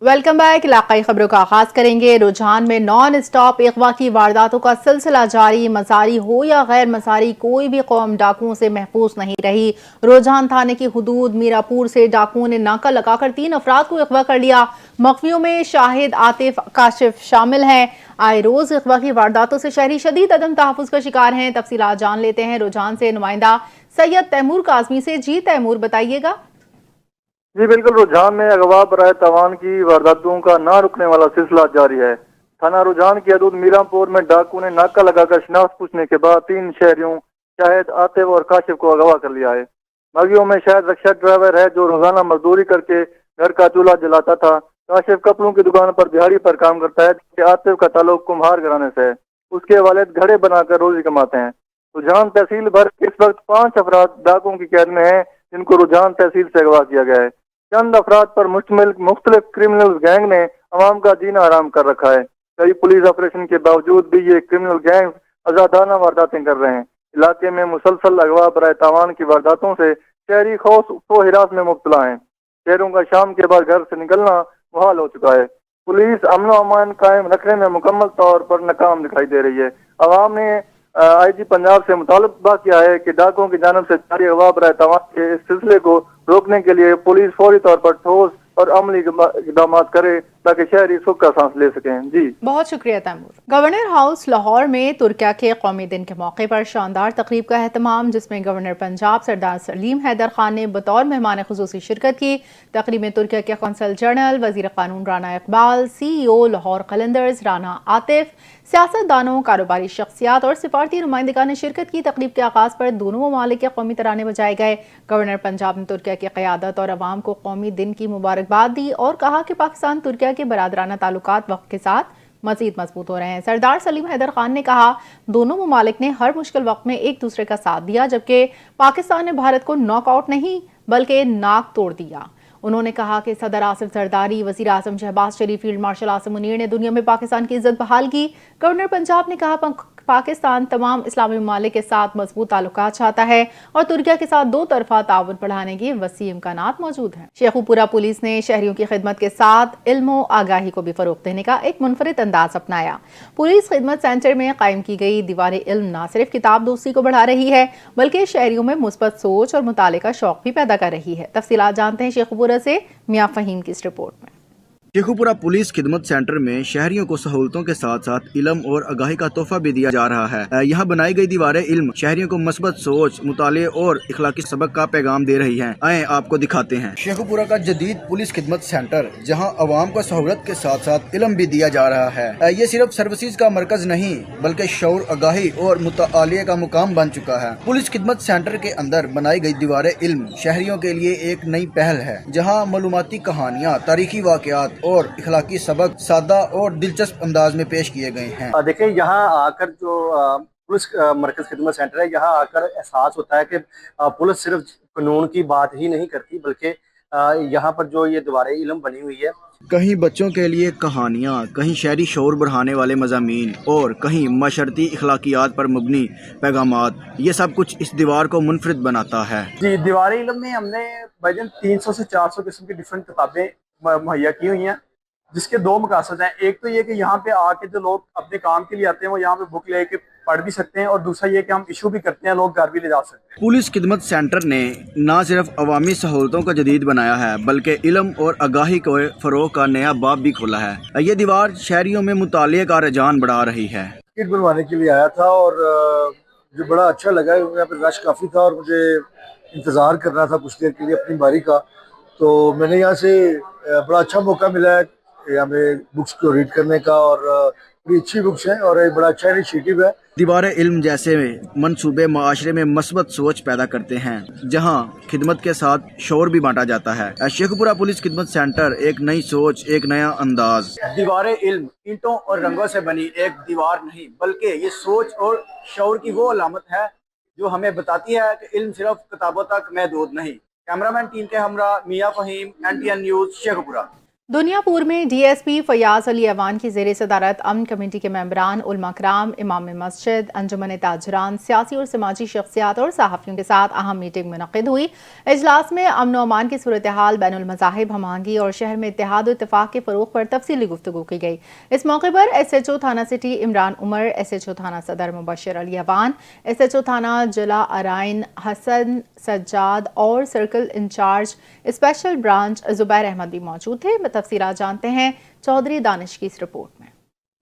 Welcome back. इलाकाई खबरों का आगाज करेंगे। रुझान में नॉन स्टॉप अगवा की वारदातों का सिलसिला जारी। मसारी हो या गैर मसारी, कोई भी कौम डाकुओं से महफूज नहीं रही। रुझान थाने की हुदूद मीरापुर से डाकुओं ने नाका लगाकर 3 अफराद को अगवा कर लिया। मख्फियों में शाहिद, आतिफ, काशिफ शामिल हैं। आए रोज अगवा की वारदातों से शहरी शदीद अदम तहफ़्फ़ुज़ का शिकार हैं। तफसीलात जान लेते हैं रुझान से नुमाइंदा सैयद तैमूर काज़मी से। जी तैमूर, बताइएगा। जी बिल्कुल, रुझान में अगवा बराए तवान की वारदातों का ना रुकने वाला सिलसिला जारी है। थाना रुझान की हदूद मीरापुर में डाकू ने नाका लगाकर शिनाख्त पूछने के बाद 3 शहरियों शाहिद, आतिफ और काशिफ को अगवा कर लिया है। मगियों में शाहिद रिक्शा ड्राइवर है जो रोजाना मजदूरी करके घर का चूल्हा जलाता था। काशिफ कपड़ों की दुकान पर दिहाड़ी पर काम करता है, जबकि आतिफ का ताल्लुक कुम्हार घराने से है। उसके वालिद घड़े बनाकर रोजी कमाते हैं। रुझान तहसील भर इस वक्त 5 अफराद डाकुओं की कैद में हैं, जिनको रुझान तहसील से अगवा किया गया है। चंद अफराद पर मुश्तमिल मुख्तलिफ क्रिमिनल गैंग ने अवाम का जीना हराम कर रखा है। कई पुलिस ऑपरेशन के बावजूद भी ये क्रिमिनल गैंग आजादाना वारदातें कर रहे हैं। इलाके में मुसलसल अगवा बराए तावान की वारदातों से शहरी खौफ व हिरास में मुब्तला हैं। शहरों का शाम के बाद घर से निकलना मुहाल हो चुका है। पुलिस अमन व अमान कायम रखने में मुकम्मल तौर पर नाकाम दिखाई दे रही है। अवाम ने IG पंजाब से मुतालबा किया है कि डाकुओं की जानिब से जारी अगवा बराए तवान के इस सिलसिले को रोकने के लिए पुलिस फौरी तौर पर ठोस और अमली इकदाम करे ताकि शहरी सुख का सांस ले सकें। जी बहुत शुक्रिया तैमूर। गवर्नर हाउस लाहौर में तुर्किया के कौमी दिन के मौके पर शानदार तकरीब का एहतमाम, जिसमें गवर्नर पंजाब सरदार सलीम हैदर खान ने बतौर मेहमान खुसूसी शिरकत की। तकरीब में तुर्किया के कौंसल जनरल, वजीर कानून राना इकबाल, CEO लाहौर कलंदर्स राना आतिफ, सियासतदानों, कारोबारी शख्सियात और सिफारती नुमाइंदगान ने शिरकत की। तकरीब के आगाज पर दोनों ममालिक के कौमी तराने बजाए गए। गवर्नर पंजाब ने तुर्किया की क़यादत और अवाम को कौमी दिन की मुबारकबाद दी और कहा कि पाकिस्तान तुर्किया के बरादराना ताल्लुकात वक्त के साथ मजीद मजबूत हो रहे हैं। सरदार सलीम हैदर खान ने कहा, दोनों ममालिक ने हर मुश्किल वक्त में एक दूसरे का साथ दिया, जबकि पाकिस्तान ने भारत को नॉकआउट नहीं बल्कि नाक तोड़ दिया। उन्होंने कहा कि सदर आसिफ जरदारी, वजीर आजम शहबाज शरीफ, फील्ड मार्शल आसिम मुनीर ने दुनिया में पाकिस्तान की इज्जत बहाल की। गवर्नर पंजाब ने कहा, पाकिस्तान तमाम इस्लामी ममालिक के साथ मजबूत ताल्लुकात चाहता है और तुर्किया के साथ 2 तरफा ताउन बढ़ाने के वसी इम्कानात मौजूद हैं। शेखुपुरा पुलिस ने शहरियों की खिदमत के साथ इल्म व आगाही को भी फरोग देने का एक मुनफरिद अंदाज अपनाया। पुलिस खिदमत सेंटर में कायम की गई दीवार इल्म न सिर्फ किताब दोस्ती को बढ़ा रही है, बल्कि शहरियों में मुस्बत सोच और मुताले का शौक भी पैदा कर रही है। तफसीलात जानते हैं शेखुपुरा से मियां फहीम की इस रिपोर्ट में। शेखुपुरा पुलिस खिदमत सेंटर में शहरियों को सहूलतों के साथ साथ इल्म और आगाही का तोहफा भी दिया जा रहा है। यहाँ बनाई गई दीवारें इल्म शहरियों को मस्बत सोच, मुताले और इखलाकी सबक का पैगाम दे रही हैं। आए आपको दिखाते हैं शेखुपुरा का जदीद पुलिस खिदमत सेंटर, जहाँ अवाम को सहूलत के साथ साथ इल्म भी दिया जा रहा है। ये सिर्फ सर्विसेज का मरकज नहीं बल्कि शऊर, आगाही और मुतालिया का मुकाम बन चुका है। पुलिस खिदमत सेंटर के अंदर बनाई गई दीवारें इल्म शहरियों के लिए एक नई पहल है, जहाँ मालूमाती कहानियाँ, तारीखी वाक़यात और इखलाकी सबक सादा और दिलचस्प अंदाज में पेश किए गए हैं। देखिए, यहाँ आकर जो पुलिस मरकज खिदमत सेंटर है, यहाँ आकर एहसास होता है कि पुलिस सिर्फ कानून की बात ही नहीं करती, बल्कि यहाँ पर जो ये दीवारें इल्म बनी हुई है, कहीं बच्चों के लिए कहानियाँ, कहीं शहरी शौर बढ़ाने वाले मज़ामीन और कहीं मशरती इखलाकियात पर मबनी पैगामात, ये सब कुछ इस दीवार को मुनफरिद बनाता है। जी, दीवार इल्म में हमने भाईजान 300 से 400 किस्म की डिफरेंट किताबें मुहैया की हुई हैं, जिसके 2 मकसद हैं। एक तो ये कि यहाँ पे आके जो लोग अपने काम के लिए आते हैं वो यहाँ पे बुक लेके पढ़ भी सकते हैं, और दूसरा ये कि हम इशू भी करते हैं, लोग घर भी ले जा सकते हैं। पुलिस खिदमत सेंटर ने न सिर्फ अवामी सहूलतों का जदीद बनाया है बल्कि इल्म और आगाही को फरोग का नया बाब भी खोला है। ये दीवार शहरियों में मुतालिया का रुझान बढ़ा रही है। टिकट बनवाने के लिए आया था और मुझे बड़ा अच्छा लगा। यहाँ पे रश काफ़ी था और मुझे इंतज़ार करना था कुछ देर के लिए अपनी बारी का, तो मैंने यहाँ से बड़ा अच्छा मौका मिला है यहाँ पे बुक्स को रीड करने का, और बड़ी अच्छी बुक्स हैं और एक बड़ा अच्छा इनिशिएटिव है। दीवारें इल्म जैसे मंसूबे माशरे में मस्बत सोच पैदा करते हैं, जहाँ खिदमत के साथ शौर भी बांटा जाता है। शेखुपुरा पुलिस खिदमत सेंटर एक नई सोच, एक नया अंदाज। दीवारें इल्म ईंटों और रंगों से बनी एक दीवार नहीं, बल्कि ये सोच और शौर की वो अलामत है जो हमें बताती है कि इल्म सिर्फ किताबों तक महदूद नहीं। कैमरामैन टीम के हमरा मियां फहीम, NTN न्यूज़, शेखुपुरा। दुनियापुर में डीएसपी फयाज अली अवान की ज़ेर सदारत अमन कमेटी के मेंबरान, उलमा कराम, इमाम मस्जिद, अंजुमन ताजरान, सियासी और समाजी शख्सियात और सहाफ़ियों के साथ अहम मीटिंग मुनक़िद हुई। इजलास में अमन व अमान की सूरत हाल, बैनुल मज़ाहिब हमआहंगी और शहर में इत्तेहाद और इत्तेफाक के फ़रोग़ पर तफसीली गुफ्तगू की गई। इस मौके पर SHO थाना सिटी इमरान उमर, SHO थाना सदर मुबशर अली अवान, SHO थाना जिला अराइन हसन सज्जाद और circle incharge special branch Zubair Ahmad भी मौजूद थे। तफसीलात जानते हैं चौधरी दानिश की इस रिपोर्ट में।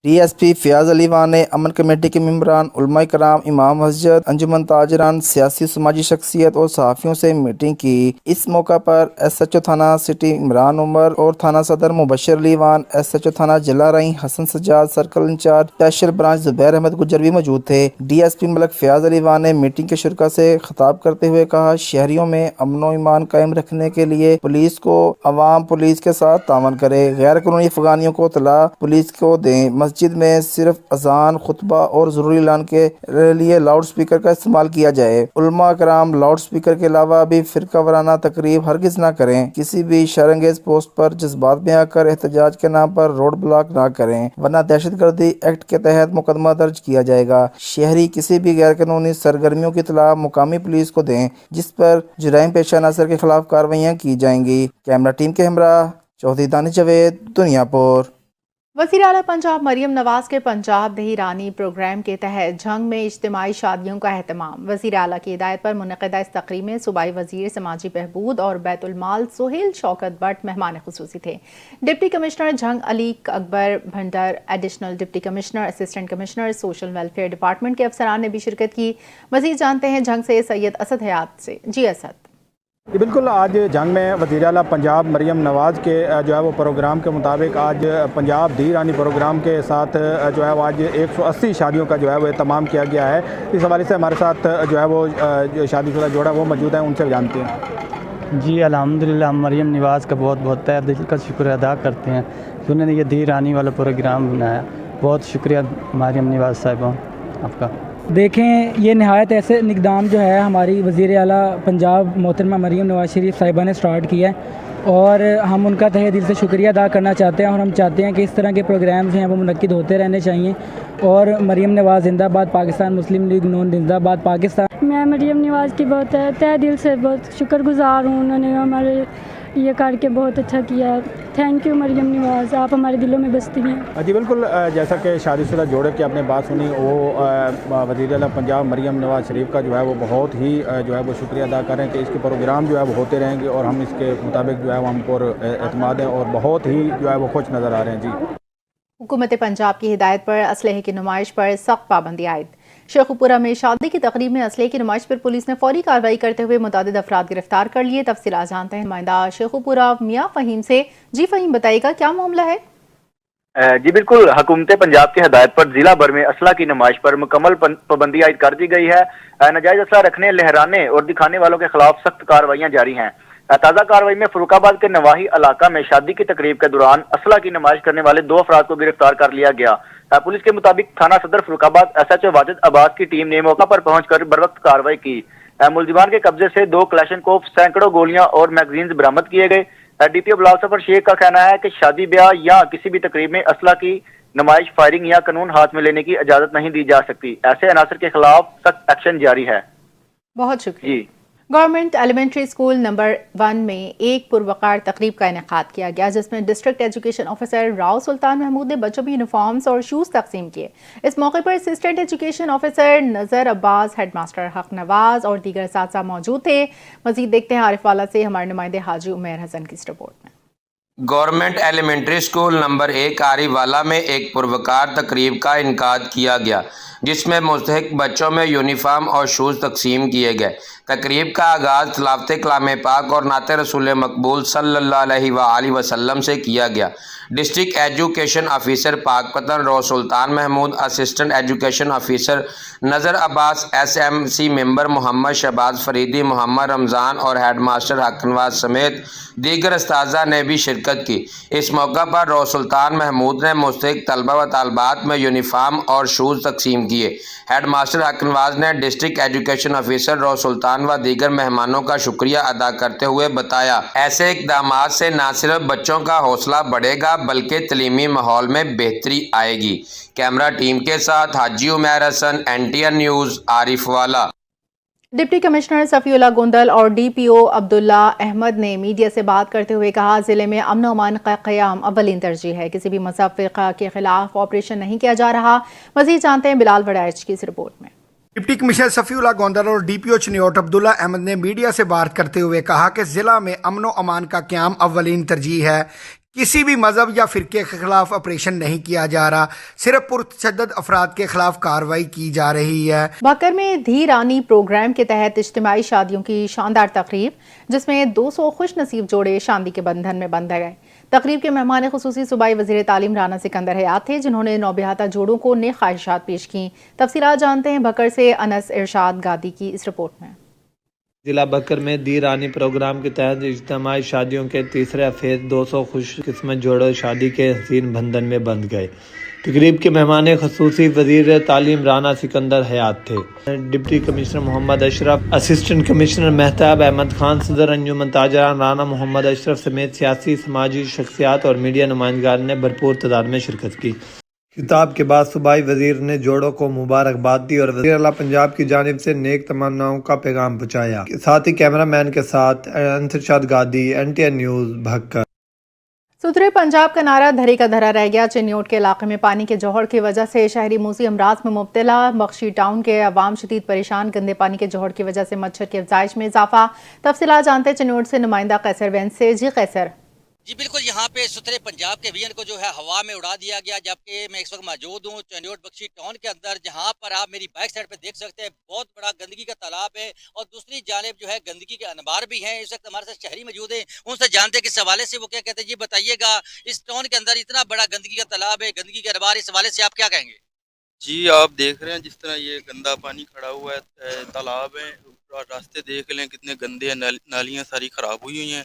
DSP फयाज अली वान ने अमन कमेटी के मेंबरान, उलमा कराम, इमाम मस्जिद, अंजुमन ताजरान, सियासी समाजी शख्सियत और सहाफ़ियों से मीटिंग की। इस मौका पर SHO थाना सिटी इमरान उमर और थाना सदर मुबशर अली वान, SHO थाना जिला रई Hasan Sajjad, circle incharge special branch Zubair Ahmad Gujjar भी मौजूद थे। DSP मलक फयाज अली वान ने मीटिंग के शुरा से खिताब करते हुए कहा, शहरियों में अमन व ईमान कायम रखने के लिए पुलिस को अवाम पुलिस के साथ तावन करे, गैर कानूनी अफगानियों को तला पुलिस को दें। मस्जिद में सिर्फ अजान, खुतबा और ज़रूरी ऐलान के लिए लाउड स्पीकर का इस्तेमाल किया जाए। उलमा कराम लाउड स्पीकर के अलावा भी फ़िरका वाराना तकरीब हरगिज़ ना करें। किसी भी शरंगेज पोस्ट पर जज्बात में आकर एहतजाज के नाम पर रोड ब्लॉक ना करें, वरना दहशतगर्दी एक्ट के तहत मुकदमा दर्ज किया जाएगा। शहरी किसी भी गैर कानूनी सरगर्मियों की इत्तला मुकामी पुलिस को दें, जिस पर जुराइम पेशा अनासर के खिलाफ कार्रवाइयाँ की जाएंगी। कैमरा टीम के हमरा चौधरी दानिश जावेद, दुनियापुर। वज़ीर आला पंजाब मरियम नवाज के पंजाब दही रानी प्रोग्राम के तहत झंग में इज्तिमाई शादियों का अहतमाम। वज़ीर आला की हिदायत पर मुनक़िदा इस तक़रीब में सूबाई वज़ीर समाजी बहबूद और बैतुल माल सुहेल शौकत भट्ट मेहमान खुसूसी थे। Deputy commissioner Jhang Ali Akbar Bhinder, additional deputy commissioner, assistant commissioner, social welfare department के अफसरान ने भी शिरकत की। मज़ीद जानते हैं झंग से सैयद असद हयात से। जी असद। जी बिल्कुल, आज जंग में वज़ीर आला पंजाब मरियम नवाज़ के जो है वो प्रोग्राम के मुताबिक आज पंजाब दी रानी प्रोग्राम के साथ जो है वो आज 180 शादियों का जो है वो तमाम किया गया है। इस हवाले से हमारे साथ जो है वो शादीशुदा जोड़ा वो मौजूद है, उनसे जानते हैं। जी अल्हम्दुलिल्लाह, हम मरियम नवाज़ का बहुत बहुत तहे दिल का शुक्र अदा करते हैं कि उन्होंने ये दी रानी वाला प्रोग्राम बनाया। बहुत शुक्रिया मरियम नवाज़ साहिबा आपका। देखें, ये नहायत ऐसे इक़दाम जो है हमारी वज़ीर आला पंजाब मोहतरमा मरियम नवाज़ शरीफ साहिबा ने स्टार्ट किया है और हम उनका तहे दिल से शुक्रिया अदा करना चाहते हैं। और हम चाहते हैं कि इस तरह के प्रोग्राम जो हैं वो मुनक्किद होते रहने चाहिए। और मरियम नवाज़ जिंदाबाद, पाकिस्तान मुस्लिम लीग नून जिंदाबाद पाकिस्तान। मैं मरियम नवाज़ की बहुत तहे दिल से बहुत शुक्रगुज़ार हूँ। उन्होंने हमारे ये करके बहुत अच्छा किया। थैंक यू मरियम नवाज़, आप हमारे दिलों में बसती हैं। जी बिल्कुल, जैसा कि शादीशुदा जोड़े की आपने बात सुनी, वो वज़ीर आला पंजाब मरियम नवाज़ शरीफ का जो है वो बहुत ही जो है वो शुक्रिया अदा करें कि इसके प्रोग्राम जो है वो होते रहेंगे और हम इसके मुताबिक जो है वो हम पर एतमाद है और बहुत ही जो है वो खुश नज़र आ रहे हैं। जी, हुकूमत पंजाब की हिदायत पर असलहे की नुमाइश पर सख्त पाबंदी आयद। शेखुपुरा में शादी की तकरीब में असलहे की नुमाइश पर पुलिस ने फौरी कार्रवाई करते हुए मुतादिद अफराद गिरफ्तार कर लिए। तफसीलात जानते हैं नुमाइंदा शेखुपुरा मियाँ फ़हीम से। जी फ़हीम, बताइएगा क्या मामला है? जी बिल्कुल, हुकूमत पंजाब की हदायत पर जिला भर में असला की नुमाइश पर मुकम्मल पाबंदी आयद कर दी गई है। नाजायज असला रखने, लहराने और दिखाने वालों के खिलाफ सख्त कार्रवाइयाँ जारी हैं। ताज़ा कार्रवाई में फरुखाबाद के नवाही इलाका में शादी की तकरीब के दौरान असला की नुमाइश करने वाले 2 अफराद को गिरफ्तार कर लिया गया। पुलिस के मुताबिक थाना सदर फरुखाबाद SHO वाजिद अब्बास की टीम ने मौका पर पहुंचकर बरवक्त कार्रवाई की। मुलजिमान के कब्जे से 2 क्लैशनकोफ, सैकड़ों गोलियां और मैगजीन्स बरामद किए गए। DPO बिलाल सफर शेख का कहना है कि शादी ब्याह या किसी भी तकरीब में असला की नुमाइश, फायरिंग या कानून हाथ में लेने की इजाजत नहीं दी जा सकती। ऐसे अनासर के खिलाफ सख्त एक्शन जारी है। बहुत शुक्रिया। जी, गवर्नमेंट एलिमेंट्री स्कूल नंबर 1 में एक पुरवकार तकरीब का इनेकाद किया गया, जिसमें district education officer Rao Sultan Mahmood ने बच्चों में यूनिफॉर्म्स और शूज़ तकसीम किए। इस मौके पर assistant education officer Nazar Abbas, headmaster हक नवाज और दीगर साथी मौजूद थे। मजीद देखते हैं आरिफ वाला से हमारे नुमाइंदे हाजी उमेर हसन की इस रिपोर्ट में। गवर्नमेंट एलिमेंट्री स्कूल नंबर 1 आरिवाला में एक पुरवकार तकरीब का इनकाद किया गया, जिसमें मुस्तहिक बच्चों में यूनिफॉर्म और शूज़ तकसीम किए गए। तकरीब का आगाज़ तिलावत कलाम पाक और नात रसूल मकबूल सल्लल्लाहु अलैहि वसल्लम से किया गया। District education officer Pakpattan Rao Sultan Mahmood, assistant education officer Nazar Abbas, SMC member Muhammad Shahbaz Faridi, Muhammad Ramzan और हेडमास्टर हक नवाज समेत दीगर अस्ताज़ा ने भी शिरकत की। इस मौका पर राव सुल्तान महमूद ने मुस्तहिक तलबा व तालबात में यूनिफॉर्म और शूज़ तकसीम ताउन किए। हेड मास्टर हक नवाज ने डिस्ट्रिक्ट एजुकेशन ऑफिसर रौ सुल्तान व दीगर मेहमानों का शुक्रिया अदा करते हुए बताया, ऐसे इकदाम से न सिर्फ बच्चों का हौसला बढ़ेगा बल्कि तलीमी माहौल में बेहतरी आएगी। कैमरा टीम के साथ हाजी उमैर हसन, NTN न्यूज़, आरिफ वाला। डिप्टी कमिश्नर सफ़ीउल्लाह गोंदल और DPO अब्दुल्ला अहमद ने मीडिया से बात करते हुए कहा, ज़िले में अमन अमान का क़याम अव्वलीन तरजीह है। किसी भी मज़हब फ़िरक़ा के खिलाफ ऑपरेशन नहीं किया जा रहा। मज़ीद जानते हैं बिलाल वड़ैच की इस रिपोर्ट में। डिप्टी कमिश्नर सफ़ीउल्लाह गोंदल और DPO चिन्योट अब्दुल्ला अहमद ने मीडिया से बात करते हुए कहा कि ज़िला में अमन व अमान का क़याम अव्वलीन तरजीह है। किसी भी मज़हब या फ़िरके के ख़िलाफ़ ऑपरेशन नहीं किया जा रहा, सिर्फ पुरतशद्दद अफराद के ख़िलाफ़ कार्रवाई की जा रही है। भक्कर में धी रानी प्रोग्राम के तहत इज्तिमाई शादियों की शानदार तकरीब, जिसमें 200 खुश नसीब जोड़े शादी के बंधन में बंध गए। तकरीब के मेहमान खुसूसी सूबाई वज़ीर तालीम राना सिकंदर हयात थे, जिन्होंने नौबियाता जोड़ों को नेक ख्वाहिशात पेश की। तफसीलात जानते हैं भक्कर से अनस इरशाद गादी की इस रिपोर्ट में। जिला बकर में दी रानी प्रोग्राम के तहत इज्तिमाई शादियों के तीसरे फेज 200 खुश किस्मत जोड़े शादी के हसीन बंधन में बंध गए। तकरीब के मेहमान खसूसी वज़ीर तालीम राना सिकंदर हयात थे। Deputy commissioner Mohammad Ashraf, assistant commissioner Mahtab Ahmad Khan, सदर अंजुमन ताजरान राना मोहम्मद अशरफ समेत सियासी समाजी शख्सियात और मीडिया नुमाइंदगार ने भरपूर तादाद में शिरकत की। खिताब के बाद सूबाई वजीर ने जोड़ों को मुबारकबाद दी और वज़ीर आला पंजाब की जानिब से नेक तमन्नाओं का पैगाम पहुँचाया। साथ ही कैमरा मैन के साथ अंतरशाद गादी, NTN न्यूज़, भक्कर। सुथरे पंजाब का नारा धरे का धरा रह गया। चिन्योट के इलाके में पानी के जौहर की वजह से शहरी मूसी अमराज में मुब्तला। बख्शी टाउन के अवाम शदीद परेशान। गंदे पानी के जौहर की वजह से मच्छर की अफजाइश में इजाफा। तफसीलात जानते चिन्योट से नुमाइंदा कैसर वैन से। जी कैसर। जी बिल्कुल, यहाँ पे सुथरे पंजाब के विजन को जो है हवा में उड़ा दिया गया। जबकि मैं इस वक्त मौजूद हूँ चिन्योट बख्शी टाउन के अंदर, जहाँ पर आप मेरी बैक साइड पे देख सकते हैं बहुत बड़ा गंदगी का तालाब है और दूसरी जानिब जो है गंदगी के अनबार भी हैं। इस वक्त हमारे साथ शहरी मौजूद हैं, उनसे जानते हैं कि इस हवाले से वो क्या कहते हैं। जी बताइएगा, इस टाउन के अंदर इतना बड़ा गंदगी का तालाब है, गंदगी के अनबार, इस हवाले से आप क्या कहेंगे? जी आप देख रहे हैं जिस तरह ये गंदा पानी खड़ा हुआ है, तालाब है, रास्ते देख लें कितने गंदे हैं, नालियाँ सारी ख़राब हुई हैं।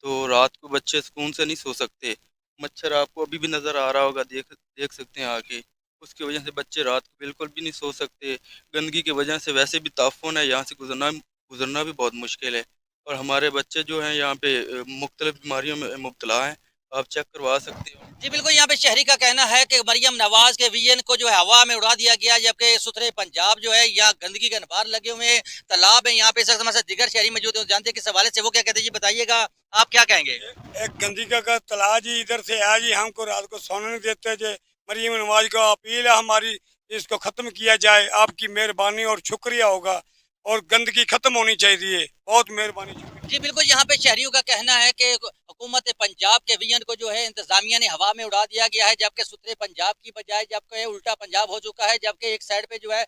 तो रात को बच्चे सुकून से नहीं सो सकते। मच्छर आपको अभी भी नज़र आ रहा होगा, देख सकते हैं आके। उसकी वजह से बच्चे रात को बिल्कुल भी नहीं सो सकते। गंदगी की वजह से वैसे भी ताफुन है, यहाँ से गुजरना भी बहुत मुश्किल है। और हमारे बच्चे जो हैं यहाँ पे मुख्तलिफ बीमारियों में मुब्तला हैं, आप चेक करवा सकते हो। जी बिल्कुल, यहाँ पे शहरी का कहना है कि मरियम नवाज के विजन को जो है हवा में उड़ा दिया गया। जबकि सुथरे पंजाब जो है यहाँ गंदगी के अनबार लगे हुए हैं, तालाब है। यहाँ पे हमारे साथ दिगर शहरी मौजूद हैं, जानते हैं किस हवाले से वो क्या कहते हैं। जी बताइएगा, आप क्या कहेंगे? एक गंदगी का तालाब जी इधर से है जी, हमको रात को सोने नहीं देते। जी मरियम नवाज का अपील है हमारी, इसको खत्म किया जाए। आपकी मेहरबानी और शुक्रिया होगा और गंदगी खत्म होनी चाहिए। बहुत मेहरबानी। जी बिल्कुल, यहाँ पे शहरियों का कहना है कि हुकूमत पंजाब के विजन को जो है इंतजामिया ने हवा में उड़ा दिया गया है। जबकि सुथरे पंजाब की बजाय जबकि उल्टा पंजाब हो चुका है। जबकि एक साइड पे जो है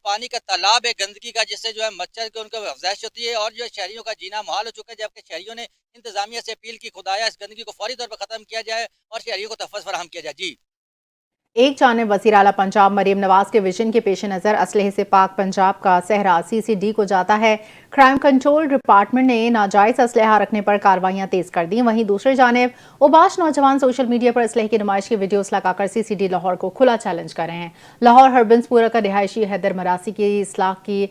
पानी का तालाब है गंदगी का, जिससे जो है मच्छर की उनको अफजाइश होती है और जो शहरियों का जीना मुहाल हो चुका है। जबकि शहरियों ने इंतजामिया से अपील की, खुदाया इस गंदगी को फौरी तौर पर खत्म किया जाए और शहरियों को तहफ़्फ़ुज़ फराहम किया जाए। जी एक जानिब वज़ीर आला पंजाब मरियम नवाज के विजन के पेश नज़र असलहे से पाक पंजाब का सहरा CCD को जाता है। क्राइम कंट्रोल डिपार्टमेंट ने नाजायज़ असलहा रखने पर कार्रवाइयाँ तेज़ कर दी। वहीं दूसरी जानिब उबाश नौजवान सोशल मीडिया पर असलहे की नुमाइश की वीडियोस लगाकर CCD लाहौर को खुला चैलेंज कर रहे हैं। लाहौर हरबंसपुरा का रिहायशी हैदर मरासी की इस्लाह की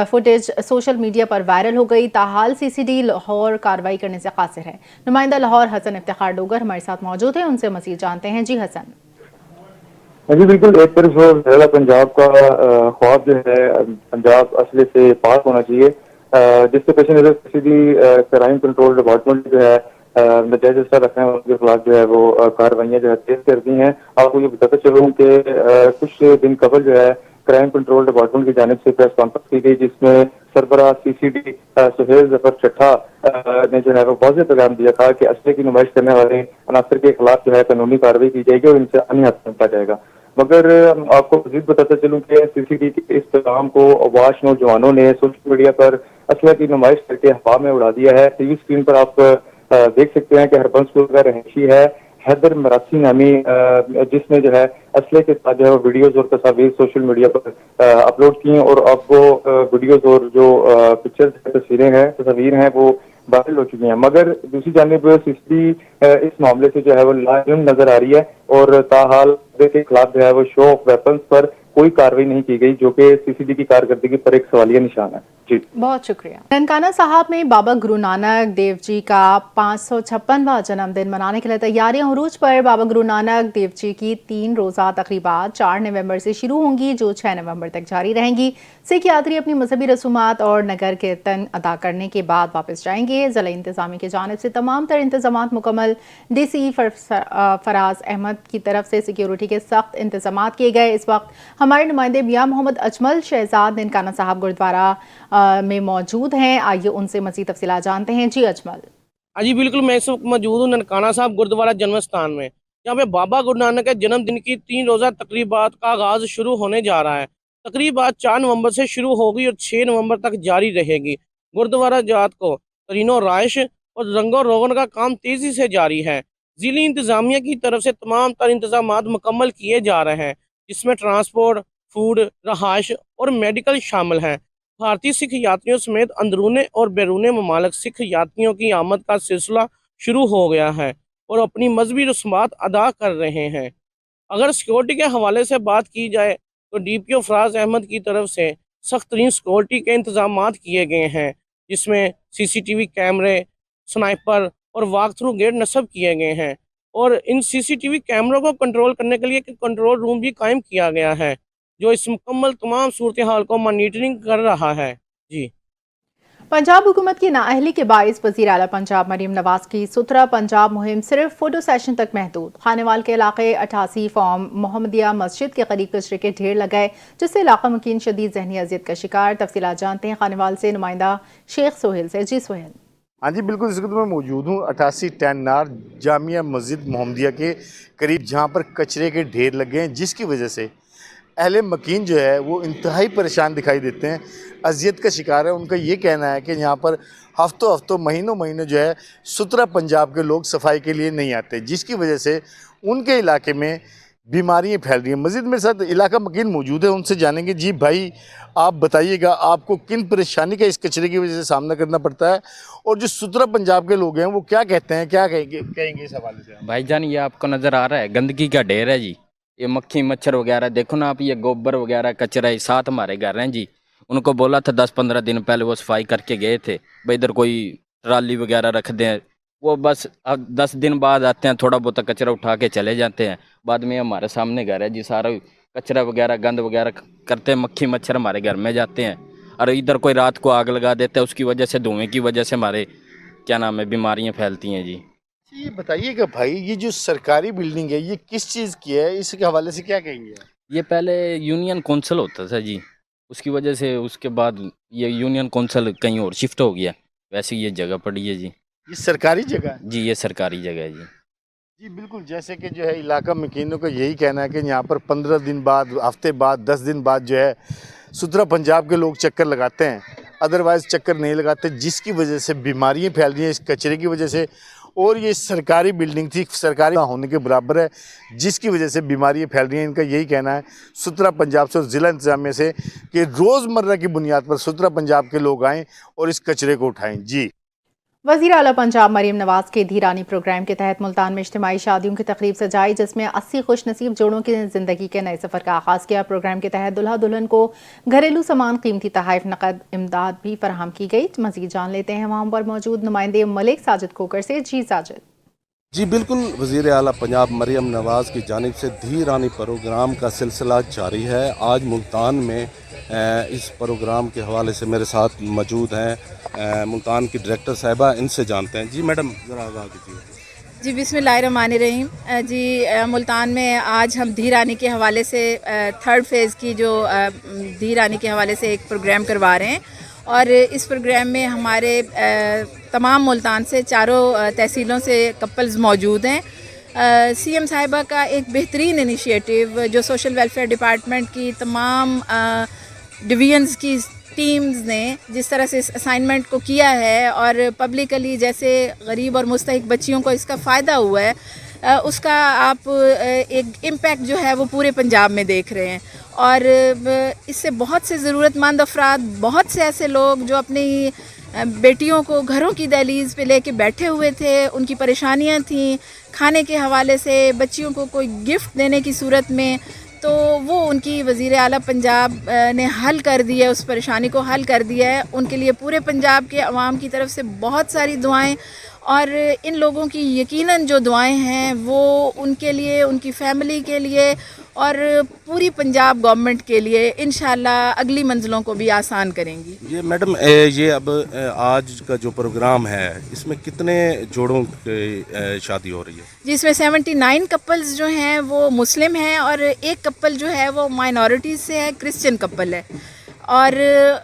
फुटेज सोशल मीडिया पर वायरल हो गई। ताहाल CCD लाहौर कार्रवाई करने से कासिर है। नुमाइंदा लाहौर हसन इफ्तिखार डोगर हमारे साथ मौजूद है, उनसे मज़ीद जानते हैं। जी हसन। जी बिल्कुल, एक तरफ ज़िला पंजाब का ख्वाब जो है पंजाब असले से पाक होना चाहिए, जिसके पेश नज़र सीधी क्राइम कंट्रोल डिपार्टमेंट जो है नजायज़ असर रखने वालों के खिलाफ जो है वो कार्रवाइयाँ जो है तेज कर दी हैं। आपको ये बताते चलूँ कि कुछ दिन कबल जो है क्राइम कंट्रोल डिपार्टमेंट की जानिब से प्रेस कॉन्फ्रेंस की गई, जिसमें सरबराह CCD सुहेल जफर चट्ठा ने जो है वो वाज़ेह पैगाम दिया था कि असले की नुमाइश करने वाले अनासर के खिलाफ जो है कानूनी कार्रवाई की जाएगी और इनसे अन्य हद पहुंचा जाएगा। मगर आपको मज़ीद बताते चलूँ कि CCD के इस पैगाम को अवाश नौजवानों ने सोशल मीडिया पर असला की नुमाइश करके हवा में उड़ा दिया है। TV स्क्रीन पर आप देख सकते हैं कि हरबंसपुर का रहशी है हैदर मरासी नामी, जिसने जो है असले के साथ जो है वीडियोज और तस्वीर सोशल मीडिया पर अपलोड की हैं और अब वो वीडियोज और जो पिक्चर्स तस्वीर हैं वो वायरल हो चुकी हैं। मगर दूसरी जानिब CCD इस मामले से जो है वो लाजिम नजर आ रही है और ताहाल के खिलाफ जो है वो शो ऑफ वेपन्स पर कोई कार्रवाई नहीं की गई, जो कि सीसीडी की कारकर्दगी पर एक सवालिया निशान है। जी बहुत शुक्रिया। ननकाना साहब में बाबा गुरु नानक देव जी का 556वां जन्मदिन मनाने के लिए तैयारियां उरूज पर। बाबा गुरु नानक देव जी की 3 रोज़ा तकरीबात 4 नवंबर से शुरू होंगी, जो 6 नवंबर तक जारी रहेंगी। सिख यात्री अपनी मजहबी रसूमात और नगर कीर्तन अदा करने के बाद वापस जाएंगे। ज़िला इंतज़ामिया की जानिब से तमाम तर इंतजामात मुकम्मल। DC फराज अहमद की तरफ से सिक्योरिटी के सख्त इंतजामात किए गए। इस वक्त हमारे नुमाइंदे मियां मोहम्मद अजमल शहजाद ननकाना साहब गुरुद्वारा में मौजूद हैं। आइए उनसे मज़ीद तफसीलात जानते हैं। जी अजमल। जी बिल्कुल, मैं इस वक्त मौजूद हूँ ननकाना साहब गुरुद्वारा जन्म स्थान में, यहाँ पे बाबा गुरु नानक के जन्मदिन की 3 रोज़ा तकरीबात का आगाज़ शुरू होने जा रहा है। तकरीबात 4 नवंबर से शुरू होगी और 6 नवंबर तक जारी रहेगी। गुरुद्वारा जात को तरीनो राइश और रंगो रोगन का काम तेज़ी से जारी है। ज़िली इंतज़ामिया की तरफ से तमाम तर इंतजामात मुकम्मल किए जा रहे हैं, जिसमें ट्रांसपोर्ट, फूड, रहाइश और मेडिकल शामिल हैं। भारतीय सिख यात्रियों समेत अंदरूने और बैरूने ममालिक सिख यात्रियों की आमद का सिलसिला शुरू हो गया है और अपनी मजहबी रस्मात अदा कर रहे हैं। अगर सिक्योरिटी के हवाले से बात की जाए तो DPO फराज अहमद की तरफ से सख्त तरीन सिक्योरिटी के इंतजाम किए गए हैं, जिसमें CCTV कैमरे, स्नाइपर और वॉक थ्रू गेट नस्ब किए गए हैं और इन CCTV कैमरों को कंट्रोल करने के लिए एक कंट्रोल रूम भी कायम किया गया है, जो इस मुकम्मल तमाम सूरत हाल को मॉनिटरिंग कर रहा है। जी पंजाब हुकूमत की नाअहली के बाइस वज़ीर आला पंजाब मरीम नवाज की सुथरा पंजाब मुहिम सिर्फ फोटो सेशन तक महदूद। खानेवाल के इलाके 88 फॉर्म मोहम्मदिया मस्जिद के करीब कचरे के ढेर लगाए, जिससे इलाका मकीन शदीद ज़हनी अजियत का शिकार। तफसीलात जानते हैं खानेवाल से नुमाइंदा शेख सोहेल से। जी सोहेल। हाँ जी बिल्कुल, इस वक्त मैं मौजूद हूँ 88 टैनार जामिया मस्जिद मोहम्मदिया के करीब, जहाँ पर कचरे के ढेर लगे हैं, जिसकी वजह से अहले मकीन जो है वो इंतहाई परेशान दिखाई देते हैं, अजियत का शिकार है। उनका ये कहना है कि यहाँ पर हफ्तों महीनों जो है सुथरा पंजाब के लोग सफाई के लिए नहीं आते, जिसकी वजह से उनके इलाके में बीमारियाँ फैल रही हैं। मस्जिद मेरे साथ इलाका मकीन मौजूद है, उनसे जानेंगे। जी भाई, आप बताइएगा आपको किन परेशानी का इस कचरे की वजह से सामना करना पड़ता है, और जो सुथरा पंजाब के लोग हैं वो क्या कहते हैं, क्या कहेंगे इस हवाले से? भाईजान, ये आपको नज़र आ रहा है गंदगी का ढेर है जी, ये मक्खी मच्छर वगैरह देखो ना आप, ये गोबर वगैरह कचरा है। साथ हमारे घर हैं जी, उनको बोला था 10-15 दिन पहले, वो सफाई करके गए थे भाई इधर कोई ट्राली वगैरह रख दें, वो बस अब 10 दिन बाद आते हैं, थोड़ा बहुत कचरा उठा के चले जाते हैं। बाद में हमारे सामने घर है जी, सारा कचरा वगैरह गंद वगैरह करते हैं, मक्खी मच्छर हमारे घर में जाते हैं, और इधर कोई रात को आग लगा देता है, उसकी वजह से धुएँ की वजह से हमारे क्या नाम है बीमारियाँ फैलती हैं जी। ये बताइएगा भाई, ये जो सरकारी बिल्डिंग है ये किस चीज़ की है, इसके हवाले से क्या कहेंगे? ये पहले यूनियन कौंसिल होता था जी, उसकी वजह से उसके बाद ये यूनियन कौंसिल कहीं और शिफ्ट हो गया, वैसे ये जगह पड़ी है जी। ये सरकारी जगह है जी, ये सरकारी जगह है जी। जी बिल्कुल, जैसे कि जो है इलाका मकीनों का यही कहना है कि यहाँ पर 15 दिन बाद, हफ्ते बाद, 10 दिन बाद जो है सुथरा पंजाब के लोग चक्कर लगाते हैं, अदरवाइज़ चक्कर नहीं लगाते, जिसकी वजह से बीमारियाँ फैल रही हैं इस कचरे की वजह से। और ये सरकारी बिल्डिंग थी, सरकारी होने के बराबर है, जिसकी वजह से बीमारियाँ फैल रही हैं। इनका यही कहना है सुथरा पंजाब से और ज़िला इंतज़ामिया से कि रोज़मर्रा की बुनियाद पर सुथरा पंजाब के लोग आएँ और इस कचरे को उठाएँ। जी वज़ीर आला पंजाब मरीम नवाज के धीरानी प्रोग्राम के तहत मुल्तान में इज्तिमाई शादियों की तकरीब सजाई, जिसमें 80 खुश नसीब जोड़ों की ज़िंदगी के नए सफ़र का आगाज़ किया। प्रोग्राम के तहत दुल्हा दुल्हन को घरेलू सामान, कीमती तोहफ़े, नकद इमदाद भी फराहम की गई। मज़ीद जान लेते हैं वहाँ पर मौजूद नुमाइंदे मलिक साजिद खोकर से। जी साजिद। जी बिल्कुल, वज़ीर आला पंजाब मरीम नवाज़ की जानिब से धीरानी प्रोग्राम का सिलसिला जारी है। आज मुल्तान में इस प्रोग्राम के हवाले से मेरे साथ मौजूद हैं मुल्तान की डायरेक्टर साहिबा, इनसे जानते हैं। जी मैडम, ज़रा आगाह कीजिए। जी बिस्मिल्लाहिर्रहमानिर्रहीम। जी मुल्तान में आज हम धीरानी के हवाले से 3rd फेज़ की जो धीरानी के हवाले से एक प्रोग्राम करवा रहे हैं, और इस प्रोग्राम में हमारे तमाम मुल्तान से चारों तहसीलों से कपल्स मौजूद हैं। CM साहिबा का एक बेहतरीन इनिशिएटिव जो सोशल वेलफेयर डिपार्टमेंट की तमाम डिवीजन्स की टीम्स ने जिस तरह से इस असाइनमेंट को किया है, और पब्लिकली जैसे गरीब और मुस्तहिक बच्चियों को इसका फ़ायदा हुआ है, उसका आप एक इम्पैक्ट जो है वो पूरे पंजाब में देख रहे हैं। और इससे बहुत से ज़रूरतमंद अफराद, बहुत से ऐसे लोग जो अपनी बेटियों को घरों की दहलीज पे लेके बैठे हुए थे, उनकी परेशानियां थी खाने के हवाले से, बच्चियों को कोई गिफ्ट देने की सूरत में تو وہ ان کی وزیر اعلیٰ پنجاب نے حل کر دی ہے، اس پریشانی کو حل کر دیا ہے. ان کے لیے پورے پنجاب کے عوام کی طرف سے بہت ساری دعائیں، اور ان لوگوں کی یقیناً جو دعائیں ہیں وہ ان کے لیے، ان کی فیملی کے لیے اور پوری پنجاب گورنمنٹ کے لیے انشاءاللہ اگلی منزلوں کو بھی آسان کریں گی. یہ میڈم یہ اب آج کا جو پروگرام ہے اس میں کتنے جوڑوں کی شادی ہو رہی ہے؟ جس میں 79 کپلز جو ہیں وہ مسلم ہیں، اور ایک کپل جو ہے وہ مائنورٹیز سے ہے، کرسچن کپل ہے. اور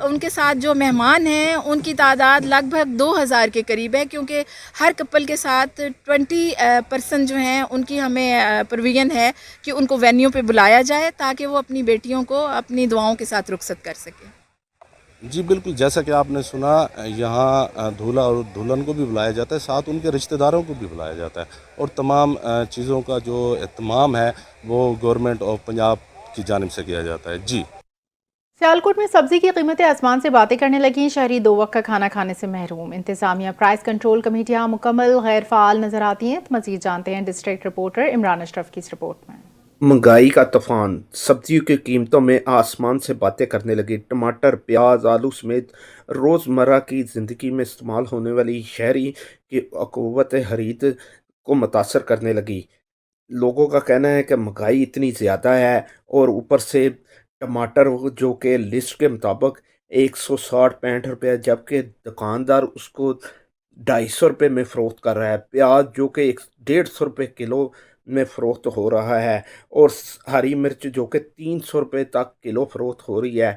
ان کے ساتھ جو مہمان ہیں ان کی تعداد لگ بھگ 2000 کے قریب ہے، کیونکہ ہر کپل کے ساتھ 20% جو ہیں ان کی ہمیں پروویژن ہے کہ ان کو وینیو پہ بلایا جائے تاکہ وہ اپنی بیٹیوں کو اپنی دعاؤں کے ساتھ رخصت کر سکیں. جی بالکل، جیسا کہ آپ نے سنا یہاں دولہا اور دلہن کو بھی بلایا جاتا ہے، ساتھ ان کے رشتہ داروں کو بھی بلایا جاتا ہے، اور تمام چیزوں کا جو اہتمام ہے وہ گورنمنٹ آف پنجاب کی جانب سے کیا جاتا ہے. جی سیالکوٹ میں سبزی کی قیمتیں آسمان سے باتیں کرنے لگیں، شہری 2 وقت کا کھانا کھانے سے محروم. انتظامیہ پرائس کنٹرول کمیٹیاں مکمل غیر فعال نظر آتی ہیں. مزید جانتے ہیں ڈسٹرکٹ رپورٹر عمران اشرف کی اس رپورٹ میں. مہنگائی کا طوفان، سبزیوں کی قیمتوں میں آسمان سے باتیں کرنے لگی. ٹماٹر، پیاز، آلو سمیت روزمرہ کی زندگی میں استعمال ہونے والی شہری کی قوت خرید کو متاثر کرنے لگی. لوگوں کا کہنا ہے کہ مہنگائی اتنی زیادہ ہے، اور اوپر سے ٹماٹر جو کہ لسٹ کے مطابق 160-65 روپے، جبکہ دکاندار اس کو 250 روپے میں فروخت کر رہا ہے. پیاز جو کہ 150 روپے کلو میں فروخت ہو رہا ہے، اور ہری مرچ جو کہ 300 روپے تک کلو فروخت ہو رہی ہے.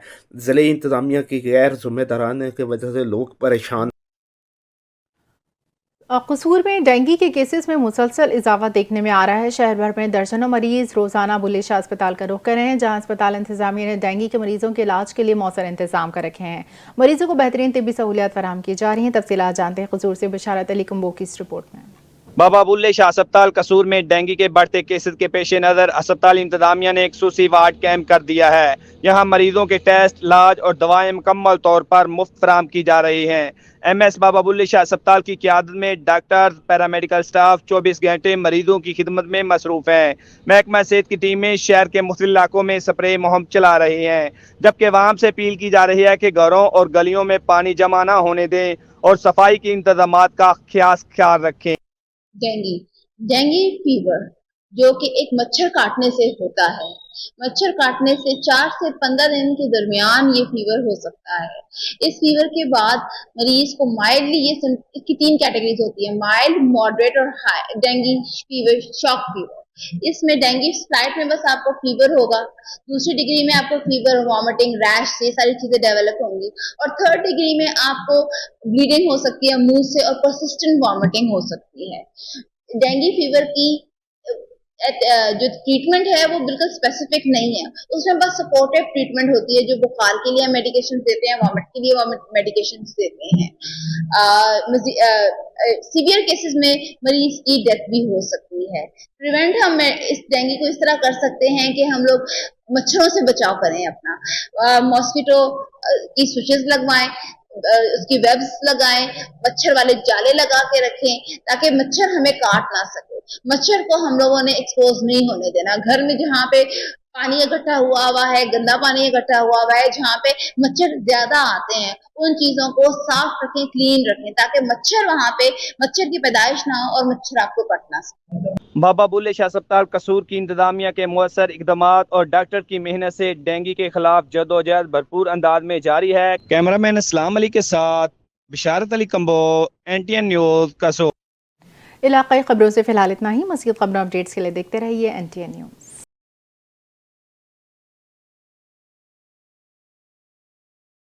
ضلعی انتظامیہ کی غیر ذمہ دارانہ کی وجہ سے لوگ پریشان. قصور میں ڈینگی کے کیسز میں مسلسل اضافہ دیکھنے میں آ رہا ہے. شہر بھر میں درجنوں مریض روزانہ بلے شاہ اسپتال کا رخ کر رہے ہیں، جہاں اسپتال انتظامیہ نے ڈینگی کے مریضوں کے علاج کے لیے مؤثر انتظام کر رکھے ہیں. مریضوں کو بہترین طبی سہولیات فراہم کی جا رہی ہیں. تفصیلات جانتے ہیں قصور سے بشارت علی کمبو کی اس رپورٹ میں. بابا بلے شاہ اسپتال قصور میں ڈینگی کے بڑھتے کیسز کے پیش نظر اسپتال انتظامیہ نے ایک خصوصی وارڈ قائم کر دیا ہے. یہاں مریضوں کے ٹیسٹ، علاج اور دوائیں مکمل طور پر مفت فراہم کی جا رہی ہیں. ایم ایس بابا بلے شاہ اسپتال کی قیادت میں ڈاکٹر، پیرامیڈیکل سٹاف 24 گھنٹے مریضوں کی خدمت میں مصروف ہیں. محکمہ صحت کی ٹیمیں شہر کے مختلف علاقوں میں سپرے مہم چلا رہی ہیں، جبکہ عوام سے اپیل کی جا رہی ہے کہ گھروں اور گلیوں میں پانی جمع نہ ہونے دیں اور صفائی کے انتظامات کا خاص خیال رکھیں. ڈینگی فیور جو کہ ایک مچھر کاٹنے سے ہوتا ہے، مچھر کاٹنے سے 4 سے 15 دن کے درمیان یہ فیور ہو سکتا ہے. اس فیور کے بعد مریض کو مائلڈلی، اس کی 3 کیٹیگریز ہوتی ہیں، مائلڈ، ماڈریٹ اور ہائی. ڈینگی فیور، شاک فیور، اس میں ڈینگی فلائٹ میں بس آپ کو فیور ہوگا، دوسری ڈگری میں آپ کو فیور، وامٹنگ، ریش، یہ ساری چیزیں ڈیولپ ہوں گی، اور 3rd ڈگری میں آپ کو بلیڈنگ ہو سکتی ہے منہ سے اور پرسسٹنٹ وامٹنگ ہو سکتی ہے. ڈینگی فیور کی جو ٹریٹمنٹ ہے وہ بالکل اسپیسیفک نہیں ہے، اس میں بس سپورٹیو ٹریٹمنٹ ہوتی ہے، جو بخار کے لیے میڈیکیشن دیتے ہیں، وامٹ کے لیے میڈیکیشن دیتے ہیں. سیویئر کیسز میں مریض کی ڈیتھ بھی ہو سکتی ہے. پریونٹ ہم اس ڈینگی کو اس طرح کر سکتے ہیں کہ ہم لوگ مچھروں سے بچاؤ کریں، اپنا ماسکیٹو کی سوئچز لگوائیں، اس کی ویبس لگائیں، مچھر والے جالے لگا کے رکھیں تاکہ مچھر ہمیں کاٹ نہ سکے. مچھر کو ہم لوگوں نے ایکسپوز نہیں ہونے دینا. گھر میں جہاں پہ پانی اکٹھا ہوا ہے، گندا پانی اکٹھا ہوا ہے، جہاں پہ مچھر زیادہ آتے ہیں، ان چیزوں کو صاف رکھیں، کلین رکھیں تاکہ مچھر وہاں پہ مچھر کی پیدائش نہ ہو اور مچھر آپ کو کٹ نہ سکے. بابا بلے شاہ اسپتال قصور کی انتظامیہ کے مؤثر اقدامات اور ڈاکٹر کی محنت سے ڈینگی کے خلاف جدوجہد بھرپور انداز میں جاری ہے. کیمرہ مین اسلام علی کے ساتھ بشارت علی کمبو، NTN نیوز قصور. علاقائی خبروں سے فی الحال اتنا ہی. مزید خبروں اپڈیٹس کے لیے دیکھتے رہیے NTN نیوز.